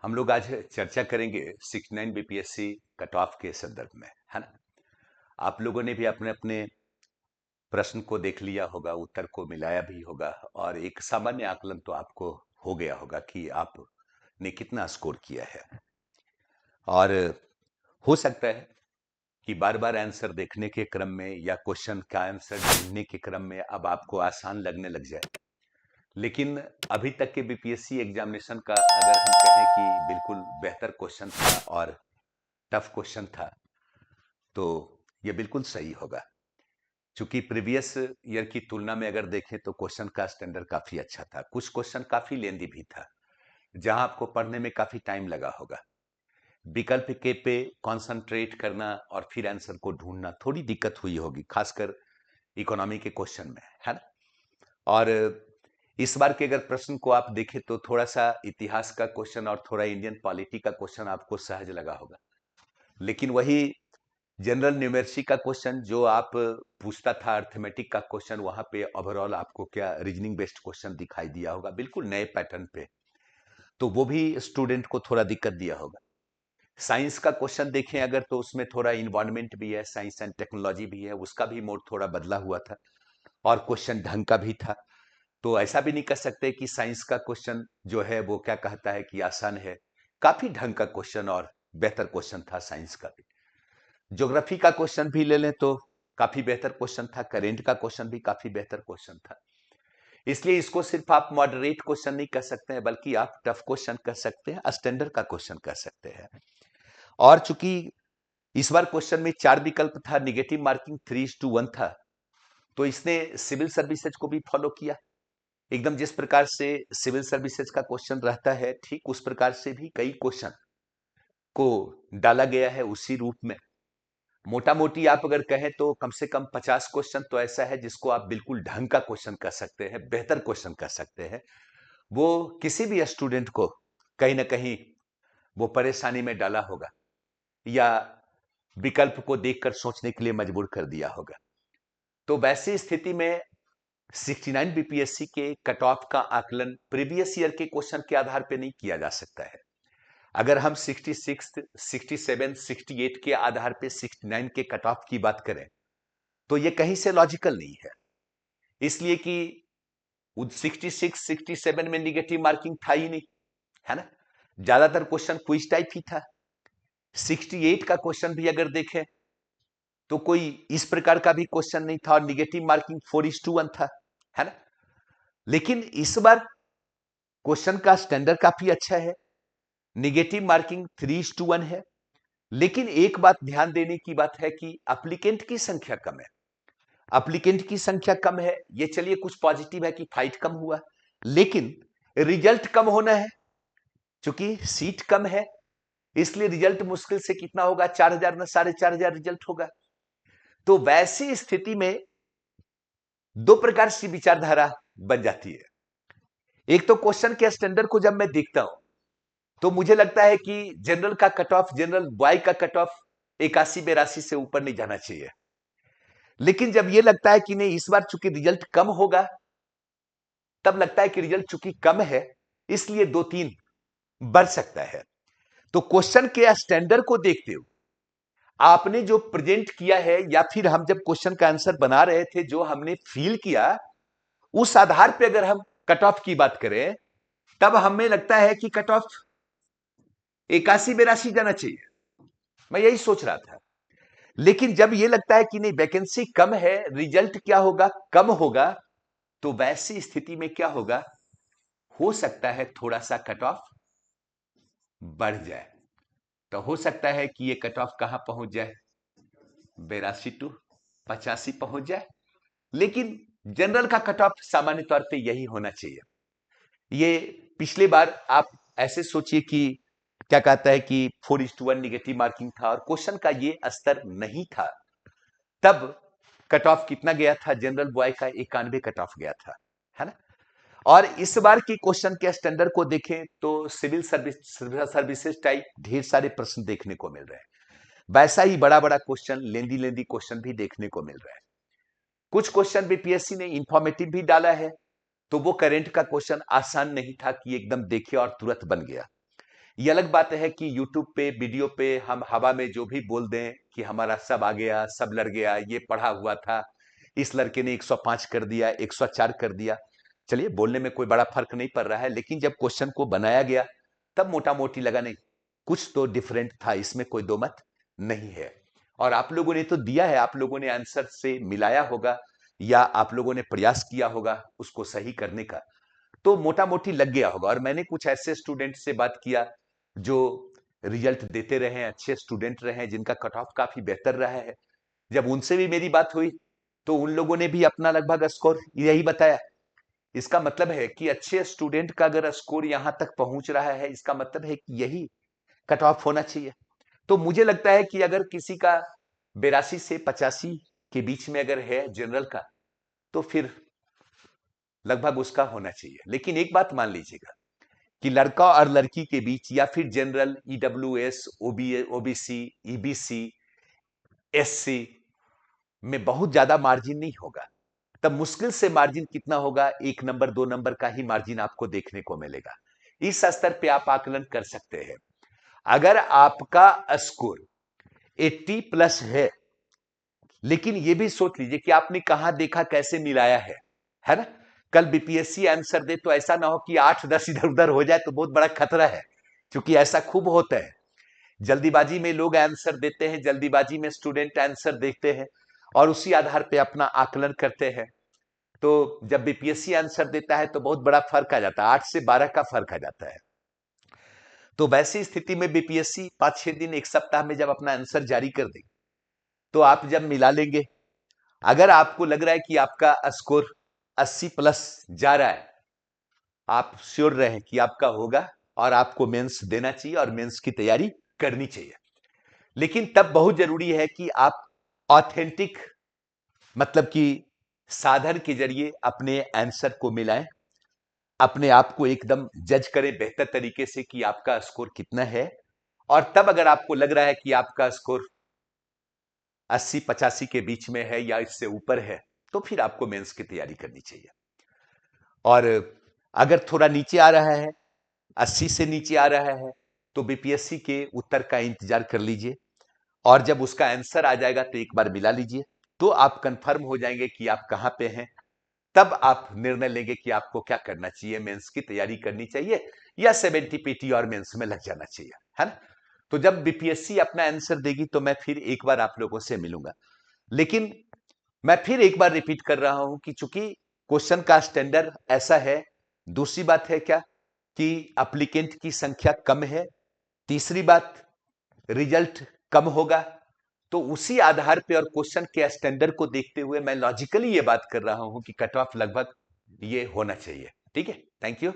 हम लोग आज चर्चा करेंगे 69 बीपीएससी कट ऑफ के संदर्भ में, है ना। आप लोगों ने भी अपने अपने प्रश्न को देख लिया होगा, उत्तर को मिलाया भी होगा और एक सामान्य आकलन तो आपको हो गया होगा कि आपने कितना स्कोर किया है। और हो सकता है कि बार बार आंसर देखने के क्रम में या क्वेश्चन का आंसर ढूंढने के क्रम में अब आपको आसान लगने लग जाए। लेकिन अभी तक के बीपीएससी एग्जामिनेशन का अगर हम कहें कि बिल्कुल बेहतर क्वेश्चन था और टफ क्वेश्चन था, तो ये बिल्कुल सही होगा। चूंकि प्रीवियस ईयर की तुलना में अगर देखें तो क्वेश्चन का स्टैंडर्ड काफी अच्छा था, कुछ क्वेश्चन काफी लेंदी भी था जहां आपको पढ़ने में काफी टाइम लगा होगा। विकल्प के पे कंसंट्रेट करना और फिर आंसर को ढूंढना थोड़ी दिक्कत हुई होगी, खासकर इकोनॉमी के क्वेश्चन में, है ना। और इस बार के अगर प्रश्न को आप देखें तो थोड़ा सा इतिहास का क्वेश्चन और थोड़ा इंडियन पॉलिटी का क्वेश्चन आपको सहज लगा होगा। लेकिन वही जनरल न्यूमेरिसी का क्वेश्चन जो आप पूछता था, अर्थमेटिक का क्वेश्चन, वहां पे ओवरऑल आपको क्या रीजनिंग बेस्ड क्वेश्चन दिखाई दिया होगा, बिल्कुल नए पैटर्न पे। तो वो भी स्टूडेंट को थोड़ा दिक्कत दिया होगा। साइंस का क्वेश्चन देखें अगर तो उसमें थोड़ा इन्वायरमेंट भी है, साइंस एंड टेक्नोलॉजी भी है, उसका भी मोड थोड़ा बदला हुआ था और क्वेश्चन ढंग का भी था। तो ऐसा भी नहीं कह सकते कि साइंस का क्वेश्चन जो है वो क्या कहता है कि आसान है। काफी ढंग का क्वेश्चन और बेहतर क्वेश्चन था साइंस का भी। ज्योग्राफी का क्वेश्चन भी ले लें तो काफी बेहतर क्वेश्चन था, करेंट का क्वेश्चन भी काफी बेहतर क्वेश्चन था। इसलिए इसको सिर्फ आप मॉडरेट क्वेश्चन नहीं कह सकते हैं, बल्कि आप टफ क्वेश्चन कह सकते हैं, स्टैंडर्ड का क्वेश्चन कह सकते हैं। और चूंकि इस बार क्वेश्चन में 4 विकल्प था, निगेटिव मार्किंग 3:1 था, तो इसने सिविल सर्विसेज को भी फॉलो किया। एकदम जिस प्रकार से सिविल सर्विसेज का क्वेश्चन रहता है, ठीक उस प्रकार से भी कई क्वेश्चन को डाला गया है उसी रूप में। मोटा मोटी आप अगर कहें तो कम से कम 50 क्वेश्चन तो ऐसा है जिसको आप बिल्कुल ढंग का क्वेश्चन कह सकते हैं, बेहतर क्वेश्चन कह सकते हैं। वो किसी भी स्टूडेंट को कहीं ना कहीं वो परेशानी में डाला होगा या विकल्प को देखकर सोचने के लिए मजबूर कर दिया होगा। तो वैसी स्थिति में 69 बीपीएससी के कट ऑफ का आकलन प्रीवियस ईयर के क्वेश्चन के आधार पर नहीं किया जा सकता है। अगर हम 66, 67, 68 के आधार पे 69 के कट ऑफ की बात करें तो ये कहीं से लॉजिकल नहीं है। इसलिए कि 66, 67 में निगेटिव मार्किंग था ही नहीं, है ना। ज्यादातर क्वेश्चन क्विज टाइप ही था। 68 का क्वेश्चन भी अगर देखें तो कोई इस प्रकार का भी क्वेश्चन नहीं था और निगेटिव मार्किंग 4:1 था, है ना। लेकिन इस बार क्वेश्चन का स्टैंडर्ड काफी अच्छा है, निगेटिव मार्किंग 3:1 है। लेकिन एक बात ध्यान देने की बात है कि एप्लीकेंट की संख्या कम है। एप्लीकेंट की संख्या कम है, ये चलिए कुछ पॉजिटिव है कि फाइट कम हुआ, लेकिन रिजल्ट कम होना है। चूंकि सीट कम है इसलिए रिजल्ट मुश्किल से कितना होगा, 4,000 ना 4,500 रिजल्ट होगा। तो वैसी स्थिति में दो प्रकार की विचारधारा बन जाती है। एक तो क्वेश्चन के स्टैंडर्ड को जब मैं देखता हूं तो मुझे लगता है कि जनरल का कट ऑफ, जनरल बॉय का कट ऑफ 81-82 से ऊपर नहीं जाना चाहिए। लेकिन जब यह लगता है कि नहीं इस बार चूंकि रिजल्ट कम होगा, तब लगता है कि रिजल्ट चूंकि कम है इसलिए 2-3 बढ़ सकता है। तो क्वेश्चन के स्टैंडर्ड को देखते हो आपने जो प्रेजेंट किया है या फिर हम जब क्वेश्चन का आंसर बना रहे थे जो हमने फील किया, उस आधार पे अगर हम कट ऑफ की बात करें तब हमें लगता है कि कट ऑफ 81-82 जाना चाहिए। मैं यही सोच रहा था। लेकिन जब यह लगता है कि नहीं वैकेंसी कम है, रिजल्ट क्या होगा, कम होगा, तो वैसी स्थिति में क्या होगा, हो सकता है थोड़ा सा कट ऑफ बढ़ जाए। तो हो सकता है कि ये कट ऑफ कहां पहुंच जाए, 82-85 पहुंच जाए। लेकिन जनरल का कट ऑफ सामान्य तौर पे यही होना चाहिए। ये पिछले बार आप ऐसे सोचिए कि क्या कहता है कि 4:1 निगेटिव मार्किंग था और क्वेश्चन का ये स्तर नहीं था, तब कट ऑफ कितना गया था, जनरल बॉय का 91 कट ऑफ गया था, है ना। और इस बार की क्वेश्चन के स्टैंडर्ड को देखें तो सिविल सर्विसेज टाइप ढेर सारे प्रश्न देखने को मिल रहे हैं। वैसा ही बड़ा बड़ा क्वेश्चन, लेंदी लेंदी क्वेश्चन भी देखने को मिल रहा है। कुछ क्वेश्चन बीपीएससी ने इंफॉर्मेटिव भी डाला है, तो वो करेंट का क्वेश्चन आसान नहीं था कि एकदम देखे और तुरंत बन गया। ये अलग बात है कि यूट्यूब पे वीडियो पे हम हवा में जो भी बोल दें कि हमारा सब आ गया, सब लड़ गया, ये पढ़ा हुआ था, इस लड़के ने 105 कर दिया, 104 कर दिया। चलिए, बोलने में कोई बड़ा फर्क नहीं पड़ रहा है, लेकिन जब क्वेश्चन को बनाया गया तब मोटा मोटी लगा नहीं, कुछ तो डिफरेंट था, इसमें कोई दो मत नहीं है। और आप लोगों ने तो दिया है, आप लोगों ने आंसर से मिलाया होगा या आप लोगों ने प्रयास किया होगा उसको सही करने का, तो मोटा मोटी लग गया होगा। और मैंने कुछ ऐसे स्टूडेंट से बात किया जो रिजल्ट देते रहे, अच्छे स्टूडेंट रहे, जिनका कट ऑफ काफी बेहतर रहा है। जब उनसे भी मेरी बात हुई तो उन लोगों ने भी अपना लगभग स्कोर यही बताया। इसका मतलब है कि अच्छे स्टूडेंट का अगर स्कोर यहां तक पहुंच रहा है, इसका मतलब है कि यही कट ऑफ होना चाहिए। तो मुझे लगता है कि अगर किसी का 82 से 85 के बीच में अगर है जनरल का, तो फिर लगभग उसका होना चाहिए। लेकिन एक बात मान लीजिएगा कि लड़का और लड़की के बीच या फिर general, EWS, OBC, EBC, SC में बहुत ज्यादा मार्जिन नहीं होगा। तब मुश्किल से मार्जिन कितना होगा, 1 नंबर 2 नंबर का ही मार्जिन आपको देखने को मिलेगा। इस स्तर पे आप आकलन कर सकते हैं। अगर आपका स्कोर 80 प्लस है, लेकिन यह भी सोच लीजिए कि आपने कहां देखा, कैसे मिलाया है ना। कल बीपीएससी आंसर दे तो ऐसा ना हो कि 8-10 इधर उधर हो जाए, तो बहुत बड़ा खतरा है, क्योंकि ऐसा खूब होता है। जल्दीबाजी में लोग आंसर देते हैं, जल्दीबाजी में स्टूडेंट आंसर देखते हैं और उसी आधार पे अपना आकलन करते हैं। तो जब बीपीएससी आंसर देता है तो बहुत बड़ा फर्क आ जाता है, 8 से 12 का फर्क आ जाता है। तो वैसी स्थिति में बीपीएससी 5-6 दिन, एक सप्ताह में जब अपना आंसर जारी कर देगी, तो आप जब मिला लेंगे, अगर आपको लग रहा है कि आपका स्कोर 80 प्लस जा रहा है, आप श्योर रहें कि आपका होगा और आपको मेंस देना चाहिए और मेंस की तैयारी करनी चाहिए। लेकिन तब बहुत जरूरी है कि आप ऑथेंटिक, मतलब कि साधन के जरिए अपने आंसर को मिलाएं, अपने आप को एकदम जज करें बेहतर तरीके से कि आपका स्कोर कितना है। और तब अगर आपको लग रहा है कि आपका स्कोर 80-85 के बीच में है या इससे ऊपर है, तो फिर आपको मेंस की तैयारी करनी चाहिए। और अगर थोड़ा नीचे आ रहा है, 80 से नीचे आ रहा है, तो बीपीएससी के उत्तर का इंतजार कर लीजिए और जब उसका आंसर आ जाएगा तो एक बार मिला लीजिए, तो आप कंफर्म हो जाएंगे कि आप कहां पे हैं। तब आप निर्णय लेंगे कि आपको क्या करना चाहिए, मेंस की तैयारी करनी चाहिए या 70 पीटी और मेंस में लग जाना चाहिए, है ना। तो जब बीपीएससी अपना आंसर देगी तो मैं फिर एक बार आप लोगों से मिलूंगा। लेकिन मैं फिर एक बार रिपीट कर रहा हूं कि चूंकि क्वेश्चन का स्टैंडर्ड ऐसा है, दूसरी बात है क्या कि एप्लीकेंट की संख्या कम है, तीसरी बात रिजल्ट कम होगा, तो उसी आधार पे और क्वेश्चन के स्टैंडर्ड को देखते हुए मैं लॉजिकली ये बात कर रहा हूं कि कट ऑफ लगभग ये होना चाहिए। ठीक है, थैंक यू।